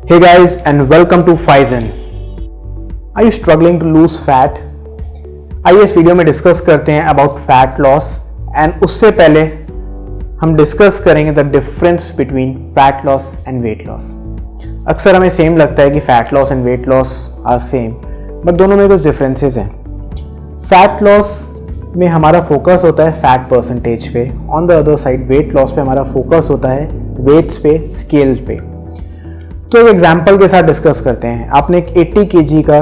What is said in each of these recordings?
Hey guys and welcome to Phison. Are you struggling to lose fat? आइए इस video में discuss करते हैं अबाउट फैट लॉस एंड उससे पहले हम डिस्कस करेंगे the difference between fat loss and weight loss. अक्सर हमें सेम लगता है कि fat loss and weight loss are same, but दोनों में कुछ डिफरेंसेस हैं। फैट लॉस में हमारा फोकस होता है फैट परसेंटेज पे, on the other side weight loss पे हमारा फोकस होता है वेट्स पे, स्केल पे। तो एक एग्जाम्पल के साथ डिस्कस करते हैं। आपने एक 80 kg का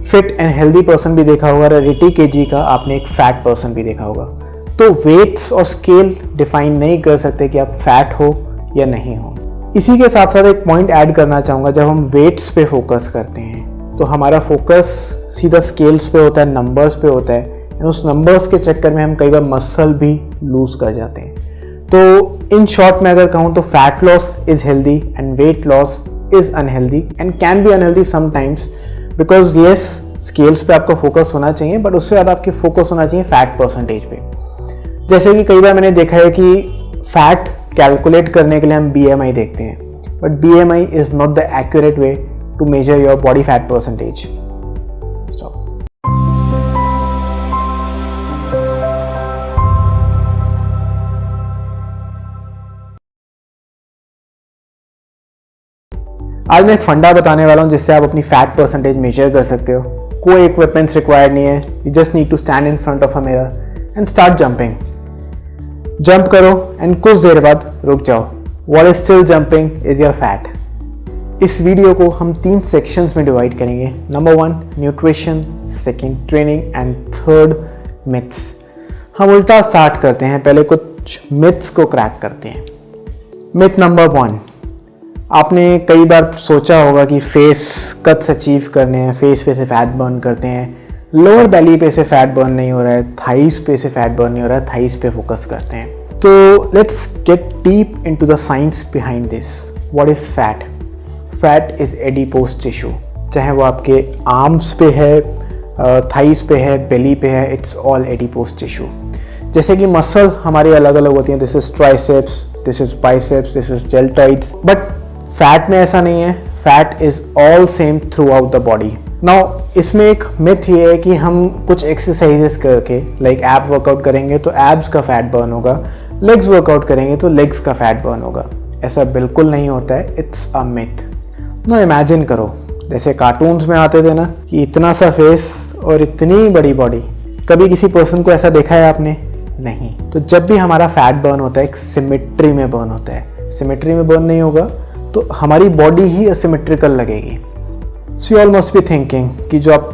फिट एंड हेल्दी पर्सन भी देखा होगा और 80 kg का आपने एक फैट पर्सन भी देखा होगा। तो वेट्स और स्केल डिफाइन नहीं कर सकते कि आप फैट हो या नहीं हो। इसी के साथ साथ एक पॉइंट ऐड करना चाहूँगा, जब हम वेट्स पे फोकस करते हैं तो हमारा फोकस सीधा स्केल्स पे होता है, नंबर्स पे होता है, एंड उस नंबर्स के चक्कर में हम कई बार मसल भी लूज कर जाते हैं। तो इन शॉर्ट में अगर कहूँ तो fat loss is healthy and weight loss is unhealthy and can be unhealthy sometimes, because yes scales पे आपका फोकस होना चाहिए, बट उससे ज़्यादा आपके फोकस होना चाहिए फैट परसेंटेज पे। जैसे कि कई बार मैंने देखा है कि फैट कैलकुलेट करने के लिए हम BMI देखते हैं, but BMI is not the accurate way to measure your body fat percentage. आज मैं एक फंडा बताने वाला हूँ जिससे आप अपनी फैट परसेंटेज मेजर कर सकते हो। कोई इक्विपमेंट्स रिक्वायर्ड नहीं है, you just need to stand in front of a mirror and start jumping. Jump करो एंड कुछ देर बाद रुक जाओ। What is still jumping is your fat. इस वीडियो को हम 3 सेक्शंस में डिवाइड करेंगे। Number 1 nutrition, second training and third myths. हम उल्टा स्टार्ट करते हैं, पहले कुछ मिथ्स को क्रैक करते हैं। मिथ नंबर 1, आपने कई बार सोचा होगा कि फेस कट्स अचीव करने हैं, फेस पे से फैट बर्न करते हैं, लोअर बेली पे से फैट बर्न नहीं हो रहा है, थाइस पे से फैट बर्न नहीं हो रहा है, थाइस पे फोकस करते हैं। तो let's get deep into the science behind this. What is fat? Fat is adipose tissue, चाहे वो आपके आर्म्स पे है, थाइस पे है, बेली पे है, इट्स ऑल एडिपोज टिश्यू। जैसे कि मसल हमारी अलग अलग होती हैं, this is triceps, this is biceps, this is डेल्टॉइड्स, but fat में ऐसा नहीं है। Fat is all same through out the body. Now इसमें एक मिथ ये है कि हम कुछ एक्सरसाइजेस करके लाइक एब वर्कआउट करेंगे तो एब्स का फैट बर्न होगा, लेग्स वर्कआउट करेंगे तो लेग्स का फैट बर्न होगा। ऐसा बिल्कुल नहीं होता है, इट्स अ मिथ। ना इमेजिन करो जैसे कार्टून्स में आते थे ना कि इतना सा फेस और इतनी बड़ी बॉडी। कभी किसी पर्सन को ऐसा देखा है आपने? नहीं। तो जब भी हमारा फैट बर्न होता है एक सिमेट्री में बर्न होता है। सिमेट्री में बर्न नहीं होगा तो हमारी बॉडी ही असिमेट्रिकल लगेगी। So you all must be thinking कि जो आप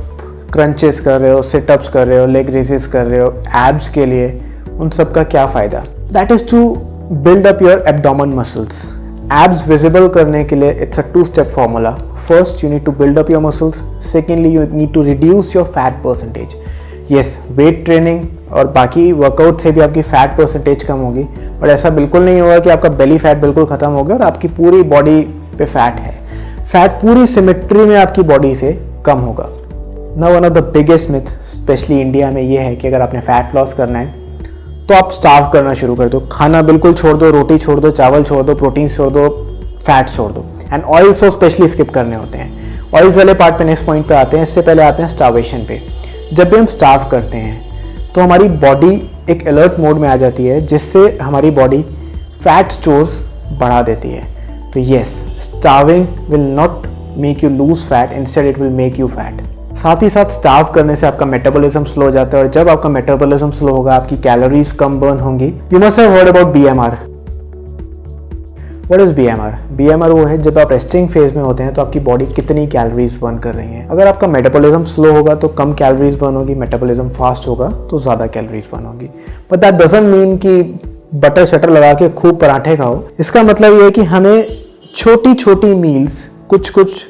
क्रंचेस कर रहे हो, सिटअप्स कर रहे हो, लेग रेजेस कर रहे हो एब्स के लिए, उन सब का क्या फ़ायदा? That is to build up your abdomen muscles. Abs visible करने के लिए it's a 2-step formula. First you need to build up your muscles, secondly you need to reduce your fat percentage. Yes, weight training और बाकी workout से भी आपकी fat percentage कम होगी, but ऐसा बिल्कुल नहीं होगा कि आपका बेली फैट बिल्कुल ख़त्म हो गया और आपकी पूरी बॉडी पे फैट है। फैट पूरी सिमेट्री में आपकी बॉडी से कम होगा। Now one of the biggest myth specially India में ये है कि अगर आपने फैट लॉस करना है तो आप स्टार्व करना शुरू कर दो, खाना बिल्कुल छोड़ दो, रोटी छोड़ दो, चावल छोड़ दो, प्रोटीन छोड़ दो, फैट छोड़ दो, एंड ऑयल्स तो स्पेशली स्किप करने होते हैं। ऑयल्स वाले पार्ट पे नेक्स्ट पॉइंट पे आते हैं, इससे पहले आते हैं स्टार्वेशन पे। जब भी हम स्टार्व करते हैं तो हमारी बॉडी एक अलर्ट मोड में आ जाती है, जिससे हमारी बॉडी फैट स्टोर्स बढ़ा देती है। तो yes, starving will not make you lose fat, instead it will make you fat. साथ ही साथ स्टार्व करने से आपका मेटाबॉलिज्म स्लो हो जाता है, और जब आपका मेटाबॉलिज्म स्लो होगा आपकी कैलोरीज कम बर्न होंगी। You must have heard about BMR। What is BMR? BMR वो है जब आप रेस्टिंग फेज में होते हैं तो आपकी बॉडी कितनी कैलोरीज बर्न कर रही है। अगर आपका मेटाबॉलिज्म स्लो होगा तो कम कैलोरीज बर्न होगी, मेटाबॉलिज्म फास्ट होगा तो ज़्यादा कैलोरीज बर्न होगी। बट दैट डजंट मीन कि बटर शटर लगा के खूब पराठे खाओ। इसका मतलब ये है कि हमें छोटी छोटी मील्स कुछ कुछ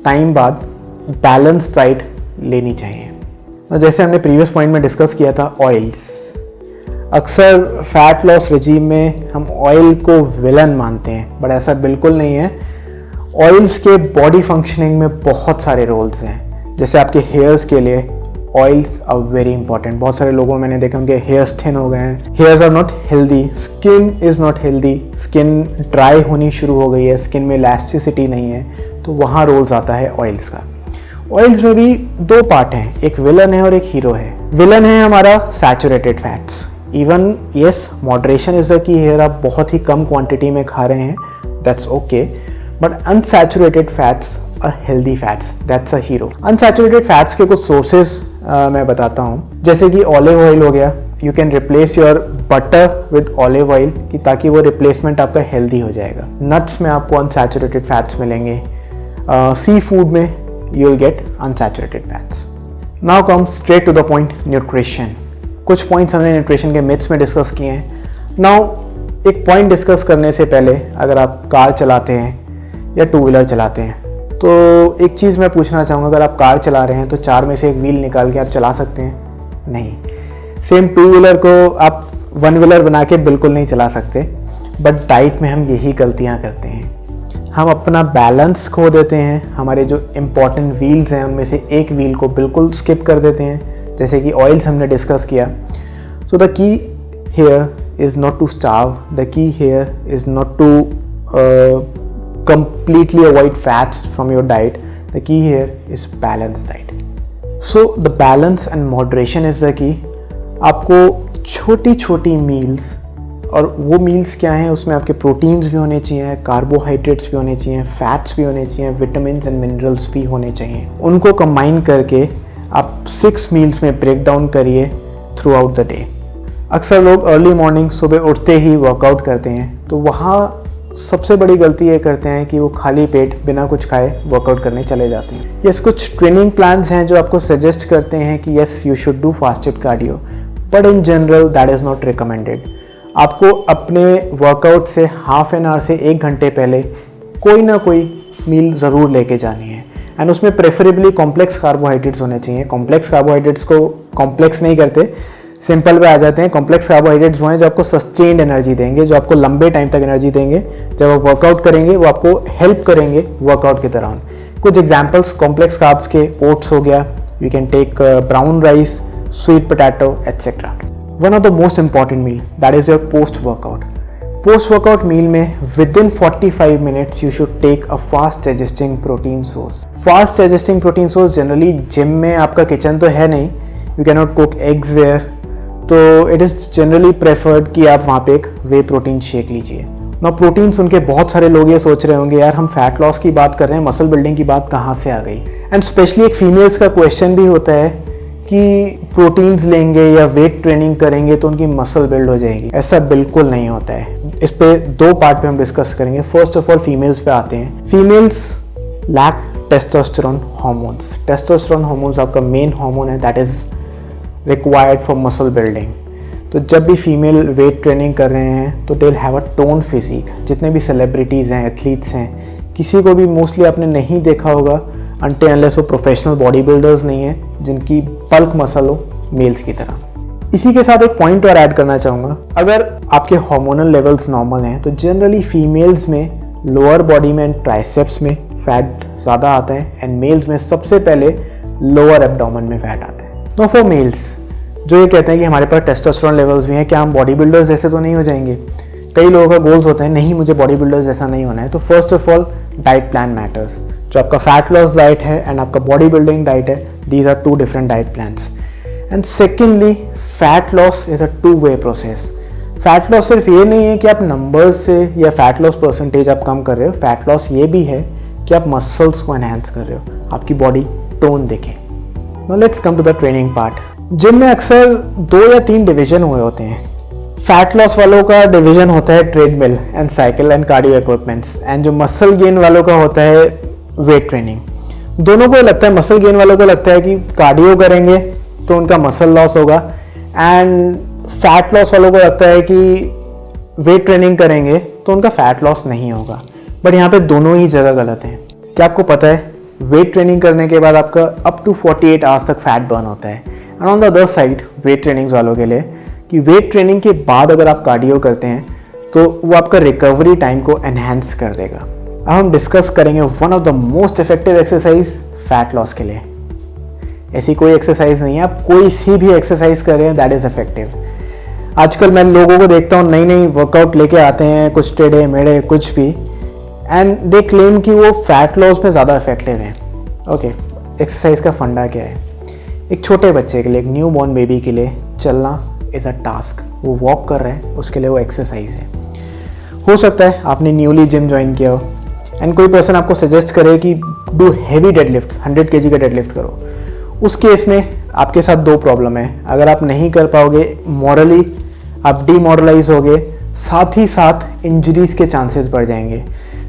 टाइम बाद बैलेंस डाइट लेनी चाहिए। जैसे हमने प्रीवियस पॉइंट में डिस्कस किया था, ऑयल्स। अक्सर फैट लॉस रिजीम में हम ऑयल को विलन मानते हैं, बट ऐसा बिल्कुल नहीं है। ऑयल्स के बॉडी फंक्शनिंग में बहुत सारे रोल्स हैं। जैसे आपके हेयर्स के लिए ऑयल्स आर वेरी इंपॉर्टेंट। बहुत सारे लोगों मैंने देखा उनके हेयर्स थिन हो गए हैं, hairs are not healthy, skin is not healthy, skin dry होनी शुरू हो गई है, स्किन में इलास्टिसिटी नहीं है, तो वहाँ रोल्स आता है ऑयल्स का। ऑयल्स में भी दो पार्ट हैं, एक विलन है और एक हीरो है। विलन है हमारा saturated fats. Even yes, moderation is the key here, आप बहुत ही कम क्वांटिटी में खा रहे हैं, that's okay, but unsaturated fats are healthy fats, that's a hero. Unsaturated fats के कुछ सोर्सेज मैं बताता हूँ, जैसे कि ऑलिव ऑयल हो गया, you can replace your butter with olive oil कि ताकि वो रिप्लेसमेंट आपका हेल्दी हो जाएगा। नट्स में आपको अनसैचुरेटेड फैट्स मिलेंगे, सी फूड में you will get unsaturated fats. Now come straight to the point, nutrition. कुछ पॉइंट्स हमने न्यूट्रिशन के मिथ्स में डिस्कस किए हैं। नाउ एक पॉइंट डिस्कस करने से पहले, अगर आप कार चलाते हैं या टू व्हीलर चलाते हैं, तो एक चीज़ मैं पूछना चाहूँगा, अगर आप कार चला रहे हैं तो चार में से एक व्हील निकाल के आप चला सकते हैं? नहीं। सेम टू व्हीलर को आप वन व्हीलर बना के बिल्कुल नहीं चला सकते, बट डाइट में हम यही गलतियाँ करते हैं, हम अपना बैलेंस खो देते हैं, हमारे जो इम्पॉर्टेंट व्हील्स हैं उनमें से एक व्हील को बिल्कुल स्किप कर देते हैं, जैसे कि ऑयल्स हमने डिस्कस किया। So the key here is not to starve, the key here is not to completely avoid fats from your diet. The key here is balanced diet. So the balance and moderation is the key. आपको छोटी छोटी meals, और वो meals क्या हैं, उसमें आपके proteins भी होने चाहिए, कार्बोहाइड्रेट्स भी होने चाहिए, फैट्स भी होने चाहिए, विटामिन्स एंड मिनरल्स भी होने चाहिए। उनको कंबाइन करके आप 6 मील्स में ब्रेक डाउन करिए थ्रू आउट द डे। अक्सर लोग अर्ली मॉर्निंग सुबह उठते ही वर्कआउट करते हैं, तो वहाँ सबसे बड़ी गलती ये करते हैं कि वो खाली पेट बिना कुछ खाए वर्कआउट करने चले जाते हैं। यस, कुछ ट्रेनिंग प्लान्स हैं जो आपको सजेस्ट करते हैं कि yes you should do fasted cardio, but in general that is not recommended. आपको अपने वर्कआउट से हाफ एन आवर से 1 घंटे पहले कोई ना कोई मील ज़रूर लेके जानी है, एंड उसमें प्रेफरेबली कॉम्प्लेक्स कार्बोहाइड्रेट्स होने चाहिए। कॉम्प्लेक्स कार्बोहाइड्रेट्स को कॉम्प्लेक्स नहीं करते, सिंपल पे आ जाते हैं। कॉम्प्लेक्स कार्बोहाइड्रेट्स वो हैं जो आपको सस्टेन्ड एनर्जी देंगे, जो आपको लंबे टाइम तक एनर्जी देंगे। जब आप वर्कआउट करेंगे वो आपको हेल्प करेंगे वर्कआउट के दौरान। कुछ एग्जांपल्स कॉम्प्लेक्स कार्ब्स के, ओट्स हो गया, you can take brown rice, sweet potato etcetera. One of the most important meal that is your post workout. Post workout meal में within 45 minutes you should take a fast digesting protein source. Fast digesting protein source generally gym में आपका kitchen तो है नहीं, you can not cook eggs there, तो it is generally preferred कि आप वहाँ पे एक वे प्रोटीन शेक लीजिए। ना प्रोटीन सुन के बहुत सारे लोग ये सोच रहे होंगे, यार हम फैट लॉस की बात कर रहे हैं, मसल बिल्डिंग की बात कहाँ से आ गई। एंड स्पेशली एक फीमेल्स का क्वेश्चन भी होता है कि प्रोटीन्स लेंगे या वेट ट्रेनिंग करेंगे तो उनकी मसल बिल्ड हो जाएगी। ऐसा बिल्कुल नहीं होता है। इस पे 2 पार्ट पे हम डिस्कस करेंगे। फर्स्ट ऑफ ऑल फीमेल्स पे आते हैं। Females lack testosterone hormones. Testosterone hormones आपका मेन हार्मोन है that is required for muscle building. तो जब भी फीमेल वेट ट्रेनिंग कर रहे हैं तो they will have a tone physique. जितने भी सेलिब्रिटीज़ हैं, एथलीट्स हैं, किसी को भी मोस्टली आपने नहीं देखा होगा अनटिल अनलेस वो प्रोफेशनल बॉडी बिल्डर्स नहीं हैं जिनकी बल्क मसल हो मेल्स की तरह। इसी के साथ एक पॉइंट और ऐड करना चाहूँगा, अगर आपके हार्मोनल लेवल्स नॉर्मल हैं तो जनरली फीमेल्स में लोअर बॉडी में एंड ट्राइसेप्स में फैट ज़्यादा आता है, एंड मेल्स में सबसे पहले लोअर एब्डोमेन में फैट आता है। नो फॉर मेल्स जो ये कहते हैं कि हमारे पास टेस्टोस्टेरोन लेवल्स भी हैं, क्या हम बॉडी बिल्डर्स जैसे तो नहीं हो जाएंगे। कई लोगों का गोल्स होते हैं, नहीं मुझे बॉडी बिल्डर्स जैसा नहीं होना है। तो first of all diet plan matters. जो आपका फैट लॉस डाइट है एंड आपका बॉडी बिल्डिंग डाइट है, these are 2 different diet plans. And secondly fat loss is a two way process. Fat loss सिर्फ ये नहीं है कि आप नंबर्स से या फैट लॉस परसेंटेज आप कम कर रहे हो, फैट लॉस ये भी है कि आप मसल्स को एनहांस कर रहे हो, आपकी बॉडी टोन दिखे। Now let's come to the training part. Gym में अक्सर 2 या 3 डिवीजन हुए होते हैं। फैट लॉस वालों का डिवीजन होता है treadmill and cycle and cardio equipments, and जो मसल गेन वालों का होता है वेट ट्रेनिंग। दोनों को लगता है, मसल गेन वालों को लगता है कि कार्डियो करेंगे तो उनका मसल लॉस होगा, एंड फैट लॉस वालों को लगता है कि वेट ट्रेनिंग करेंगे तो उनका फैट लॉस नहीं होगा। बट यहाँ पे दोनों ही जगह गलत हैं। क्या आपको पता है वेट ट्रेनिंग करने के बाद आपका अप टू 48 आवर्स तक फैट बर्न होता है। And on the other side weight training वालों के लिए कि वेट ट्रेनिंग के बाद अगर आप कार्डियो करते हैं तो वो आपका रिकवरी टाइम को एनहांस कर देगा। अब हम डिस्कस करेंगे one of the most effective exercise fat loss के लिए। ऐसी कोई एक्सरसाइज नहीं है, आप कोई सी भी एक्सरसाइज कर रहे हैं दैट इज़ इफेक्टिव। आजकल मैं लोगों को देखता हूँ नई नई वर्कआउट लेके आते हैं, कुछ टेढ़े मेढ़े कुछ भी, एंड दे क्लेम कि वो फैट लॉस में ज़्यादा इफेक्टिव हैं। ओके, एक्सरसाइज का फंडा क्या है? एक छोटे बच्चे के लिए, एक न्यू बॉर्न बेबी के लिए चलना इज़ अ टास्क। वो वॉक कर रहे हैं, उसके लिए वो एक्सरसाइज है। हो सकता है आपने न्यूली जिम ज्वाइन किया हो एंड कोई पर्सन आपको सजेस्ट करे कि डू हैवी डेडलिफ्ट, 100 kg का डेडलिफ्ट करो। उस केस में आपके साथ दो प्रॉब्लम है। अगर आप नहीं कर पाओगे, मॉरली आप डीमोरलाइज होगे, साथ ही साथ इंजरीज के चांसेस बढ़ जाएंगे।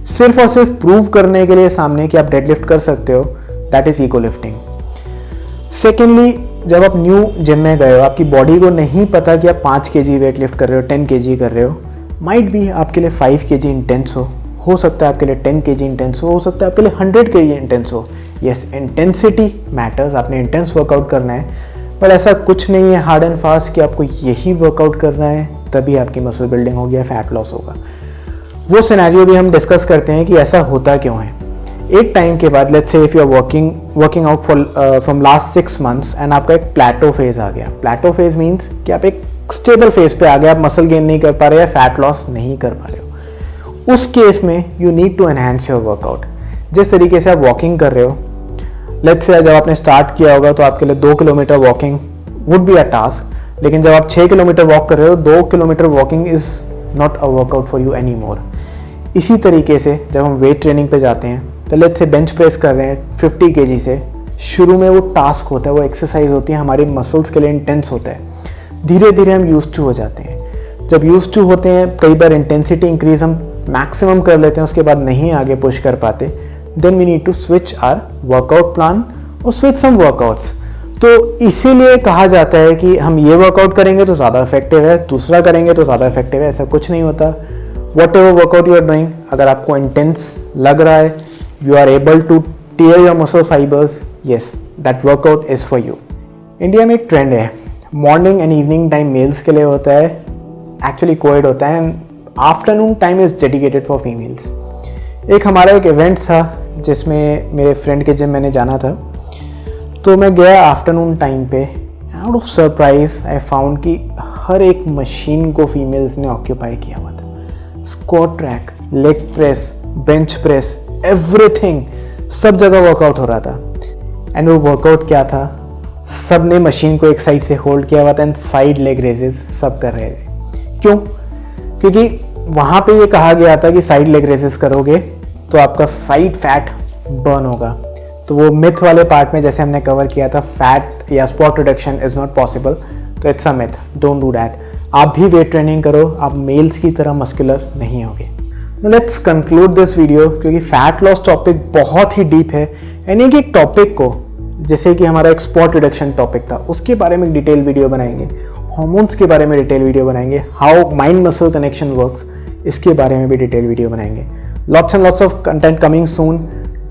सिर्फ और सिर्फ प्रूव करने के लिए सामने कि आप डेडलिफ्ट कर सकते हो, that is ego lifting. Secondly, जब आप न्यू जिम में गए हो, आपकी बॉडी को नहीं पता कि आप 5 kg वेट लिफ्ट कर रहे हो, 10 kg कर रहे हो। माइट भी आपके लिए 5 kg इंटेंस हो सकता है आपके लिए 10 kg इंटेंस हो सकता है आपके लिए 100 kg इंटेंस हो। यस, इंटेंसिटी मैटर्स, आपने इंटेंस वर्कआउट करना है, पर ऐसा कुछ नहीं है हार्ड एंड फास्ट कि आपको यही वर्कआउट करना है तभी आपकी मसल बिल्डिंग होगी या फैट लॉस होगा। वो सिनेरियो भी हम डिस्कस करते हैं कि ऐसा होता क्यों है। एक टाइम के बाद, let's say if you are working out from last 6 months and आपका एक प्लेटो फेज आ गया। प्लेटो फेज मीन्स कि आप एक स्टेबल फेज पे आ गए, आप मसल गेन नहीं कर पा रहे या फैट लॉस नहीं कर पा रहे हो। उस केस में you need to enhance your workout. जिस तरीके से आप वॉकिंग कर रहे हो, लेट्स से जब आपने स्टार्ट किया होगा तो आपके लिए 2 kilometre walking would be a task, लेकिन जब आप 6 किलोमीटर वॉक कर रहे हो, 2 kilometre walking is not a workout for you any more. इसी तरीके से जब हम वेट ट्रेनिंग पे जाते हैं तो लेट्स से बेंच प्रेस कर रहे हैं 50 kg से, शुरू में वो टास्क होता है, वो एक्सरसाइज होती है, हमारी मसल्स के लिए इंटेंस होता है। धीरे धीरे हम यूज्ड टू हो जाते हैं। जब यूज्ड टू होते हैं, कई बार इंटेंसिटी इंक्रीज हम मैक्सिमम कर लेते हैं, उसके बाद नहीं आगे पुश कर पाते, then we need to switch our workout plan और स्विच सम वर्कआउट्स। तो इसीलिए कहा जाता है कि हम ये वर्कआउट करेंगे तो ज़्यादा इफेक्टिव है, दूसरा करेंगे तो ज़्यादा इफेक्टिव है। ऐसा कुछ नहीं होता। Whatever workout you are doing, अगर आपको इंटेंस लग रहा है, you are able to tear your muscle fibres, yes that workout is for you. India में एक ट्रेंड है, morning and evening time males के लिए होता है, एक्चुअली कोएड होता है, and afternoon time is dedicated for females. एक हमारा एक इवेंट था जिसमें मेरे फ्रेंड के जिम मैंने जाना था, तो मैं गया आफ्टरनून टाइम पे। Out of surprise I found कि हर एक मशीन को फीमेल्स ने ऑक्यूपाई किया हुआ था। Squat track, leg press, bench press, everything, सब जगह वर्कआउट हो रहा था। एंड वो वर्कआउट क्या था, सब ने मशीन को एक साइड से होल्ड किया हुआ था एंड साइड लेग रेजेस सब कर रहे थे। क्यों? क्योंकि वहाँ पे ये कहा गया था कि साइड लेग रेजेस करोगे तो आपका साइड फैट बर्न होगा। तो वो मिथ वाले पार्ट में जैसे हमने कवर किया था, फैट या spot reduction is not possible, तो it's a myth, don't do that. आप भी वेट ट्रेनिंग करो, आप मेल्स की तरह मस्कुलर नहीं होगे। लेट्स कंक्लूड दिस वीडियो, क्योंकि फैट लॉस टॉपिक बहुत ही डीप है। यानी कि एक टॉपिक को, जैसे कि हमारा एक स्पॉट रिडक्शन टॉपिक था, उसके बारे में एक डिटेल वीडियो बनाएंगे, हार्मोन्स के बारे में डिटेल वीडियो बनाएंगे, how mind muscle connection works, इसके बारे में भी डिटेल वीडियो बनाएंगे। Lots and lots of content coming soon.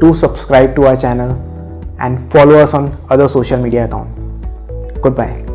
Do subscribe to our channel and follow us on other social media accounts. Goodbye.